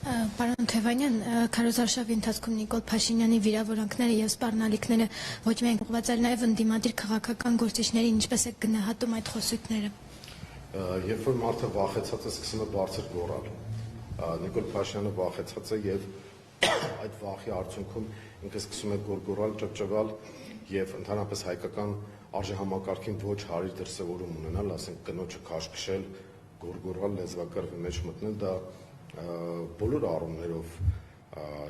Պարոն Թևանյան, քարոզարշավի ընթացքում Նիկոլ Փաշինյանի վիրավորանքները եւ սպառնալիքները ոչ միայն ուղղված են նաեւ ընդդիմադիր քաղաքական գործիչներին, ինչպես է գնահատում այդ խոսույթները։ Երբ որ մարդը վախեցած է, սկսում է բարձր գոռալ։ Նիկոլ Փաշինյանը վախեցած է եւ այդ վախի արդյունքում ինքը սկսում է գոռալ, ճվճվալ եւ ընդհանրապես հայկական արժեհամակարգին ոչ հարիր դրսևորում ունենալ, ասենք կնոջը քաշքշել, գոռալ, լեզվակերպի մեջ մտնել, դա բոլոր առումներով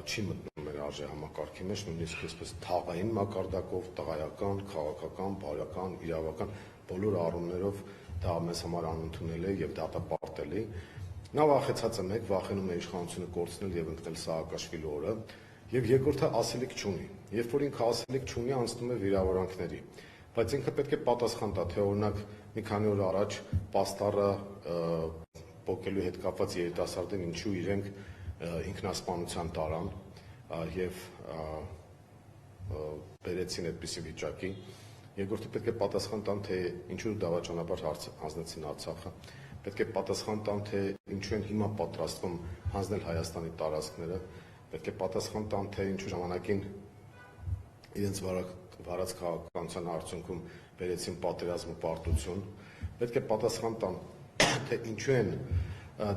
չի մտնում մեր արժեհամակարգի մեջ, նույնիսկ այսպես թաղային մակարդակով, տղայական, քաղաքական, բարոյական, իրավական բոլոր առումներով դա մեզ համար անընդունել է եւ դատապարտել է։ Նա վախեցած է, մեկ վախենում է իշխանությունը կորցնել եւ ընկնել Սաակաշվիլի օրը, եւ երկրորդը ասելիք չունի։ Երբ որ ինքը ասելիք չունի, անցնում է վիրավորանքների։ Բայց ինքը պետք է պատասխան տա, թե օրինակ մի քանի օր առաջ պաստառը պոկելու հետ կապված երիտասարդին ինչու իրենք ինքնասպանության տարան եւ բերեցին այդպիսի վիճակի։ Երկրորդը պետք է պատասխան տան, թե ինչու դավաճանաբար հանձնեցին Արցախը։ Պետք է պատասխան տան, թե ինչու են հիմա պատրաստվում հանձնել Հայաստանի տարածքները։ Պետք է պատասխան տան, թե ինչու ժամանակին իրենց վարած քաղաքականության արդյունքում բերեցին պատերազմ ու պարտություն։ Պետք է պատասխան տան, թե ինչու են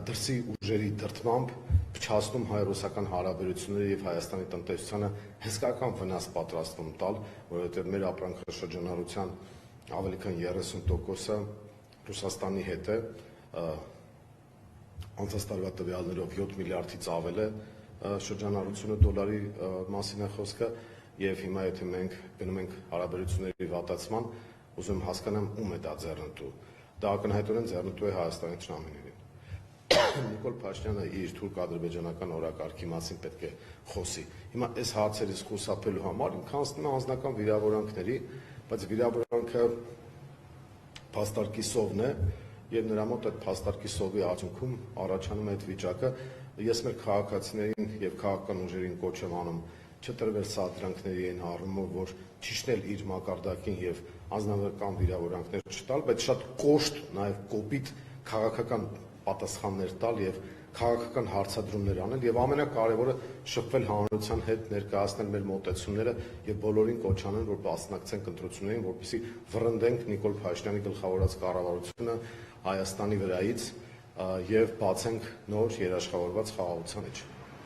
դրսի ուժերի դրդմամբ փչացնում հայ-ռուսական հարաբերությունները եւ Հայաստանի տնտեսությանը հսկական վնաս պատրաստվում տալ, որովհետեւ մեր ապրանքաշրջանառության ավելի քան 30%-ը Ռուսաստանի հետ է, անցած տարվա տվյալներով 7 միլիարդից ավել է շրջանառությունը դոլարի մասին է խոսքը, եւ հիմա եթե մենք գնում ենք հարաբերությունների վատացման, ուզում հասկանամ ում է դա ձեռնտու։ Դա ակնհայտորեն ձեռնտու է Հայաստանի ճշնամիներին։ Նիկոլ Փաշինյանը իր թուրք-ադրբեջանական օրակարգի մասին պետք է խոսի։ Հիմա այս հարցերից խուսափելու համար ինքը անցնում է անձնական վիրավորանքների, բայց վիրավորանքը փաստարկի սովն է եւ նրա մոտ այդ փաստարկի սովի արդյունքում առաջանում է այդ վիճակը։ Ես մեր քաղաքացիներին եւ քաղաքական ուժերին կոչ եմ անում չտրվել սադրանքների այն առումով, որ ճիշտել իր մակարդակին եւ անձնական վիրավորանքներ չտալ, բայց շատ կոշտ նաեւ կոպիտ քաղաքական պատասխաններ տալ եւ քաղաքական հարցադրումներ անել եւ ամենակարևորը շփվել հանրության հետ, ներկայացնել մեր մոտեցումները եւ բոլորին կոչ անել, որ մասնակցենք ընտրություններին, որպեսզի վռնդենք Նիկոլ Փաշինյանի գլխավորած կառավարությունը Հայաստանի վրայից եւ բացենք նոր երաշխավորված խաղաղության մեջ։